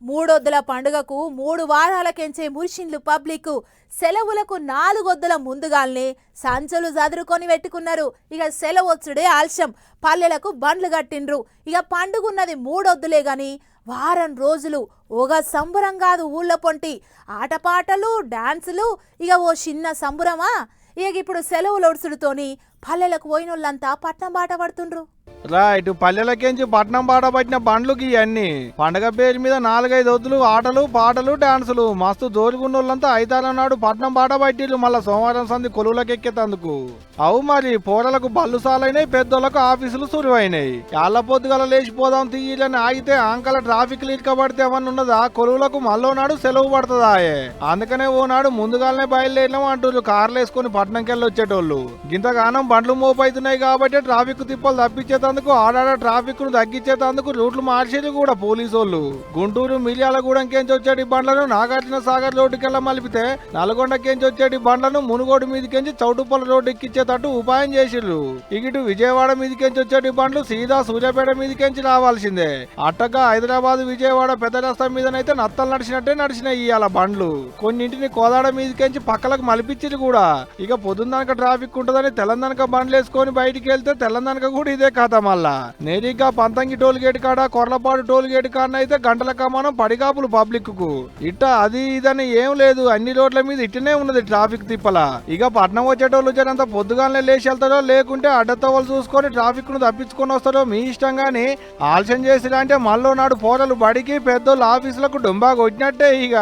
మూడొద్దుల పండుగకు 3 వారాలకెంచే మురిషిండ్లు పబ్లిక్ సెలవులకు 4 వద్దుల ముందుగాల్నే సంచులు చదురుకొని పెట్టుకున్నారు. ఇక సెలవొచ్చుడే ఆలస్యం. పల్లెలకు బండ్లు కట్టిండ్రు. ఇక పండుగున్నది 3 వద్దులే గాని వారం రోజులు ఓగ సంబరం కాదు. ఊళ్ళ పొంటి ఆటపాటలు డాన్సులు ఇక ఓ చిన్న సంబరమా. ఇక ఇప్పుడు సెలవులు ఒడుసుడుతోని పల్లెలకు పోయినోళ్ళంతా పట్నం బాట పడుతుండ్రు. రైట్, పల్లెలకేంచి పట్నం బాట పట్టిన బండ్లుకి ఇవన్నీ పండగ పేరు మీద 4-5 వద్దులు ఆటలు పాటలు డాన్సులు మస్తు జోరుగున్నోళ్ళంతా ఐతారం నాడు పట్నం బాట పట్టిళ్ళు. మళ్ళా సోమవారం సంధి కొలువులకెక్కేతందుకు. అవు మరి పోరలకు బళ్ళు సాలైనాయి, పెద్దోళ్ళకు ఆఫీసులు సురువైనాయి. యాళ్ళ పొద్దుగల లేచిపోదాం తీయలని ఆగితే ఆంకల ట్రాఫిక్ ఇటుకబడితే ఏమన్నా ఉన్నదా? కొలువులకు మళ్ళో నాడు సెలవు పడుతుందా? అందుకనే ఓ నాడు ముందుగానే బయలుదేరినాం అంటూ కార్లు వేసుకుని పట్నంకెళ్ళి వచ్చేటోళ్ళు. గింతగానం బండ్లు మోపైతున్నాయి కాబట్టి ట్రాఫిక్ తిప్పలు తప్పించేతందుకు ఆడాడ ట్రాఫిక్ ను తగ్గించేతందుకు రూట్లు మార్చేది కూడా పోలీసు వాళ్ళు. గుంటూరు మిర్యాలగూడెంకేంచి వచ్చేటి బండ్లను నాగార్జున సాగర్ రోడ్డుకెళ్ళ మలిపితే నల్గొండకేంచి వచ్చేటి బండ్లను మునుగోడు మీదకెంచి చౌటుప్పల రోడ్డు ఎక్కించేటట్టు ఉపాయం చేసిర్రు. ఇటు విజయవాడ మీదకెంచి వచ్చేటి బండ్లు సీదా సూర్యాపేట మీదకెంచి రావాల్సిందే. అట్టగా హైదరాబాద్ విజయవాడ పెద్ద రస్తా మీదనైతే నత్తలు నడిచినట్టే నడిచినాయి ఇవాళ బండ్లు. కొన్నింటిని కోదాడ మీదకెంచి పక్కలకు మలిపించిరు కూడా. ఇక పొద్దున్నక ట్రాఫిక్ ఉంటుందని తెలంగాణక బండ్లు వేసుకొని బయటికి వెళ్తే తెలంగాణక కూడా ఇదే కథ. మళ్ళా నేరుగా పంతంగి టోల్ గేట్ కాడ కొర్లపాడు టోల్ గేట్ కాడ అయితే గంటల కమానం పడిగాపులు పబ్లిక్ కు. ఇట్ట అది ఇదని ఏం లేదు, అన్ని రోడ్ల మీద ఇట్టనే ఉన్నది ట్రాఫిక్ తిప్పల. ఇక పట్నం వచ్చేటోళ్ళు జనంత పొద్దుగానే లేచి వెళ్తారో లేకుంటే అడ్డతోవలు చూసుకొని ట్రాఫిక్ ను తప్పించుకొని వస్తారో మీ ఇష్టం గాని ఆలస్యం చేసిరా అంటే మళ్ళీ నాడు పోరలు బడికి పెద్దోళ్ళు ఆఫీసులకు డొంబా కొట్టినట్టే ఇక.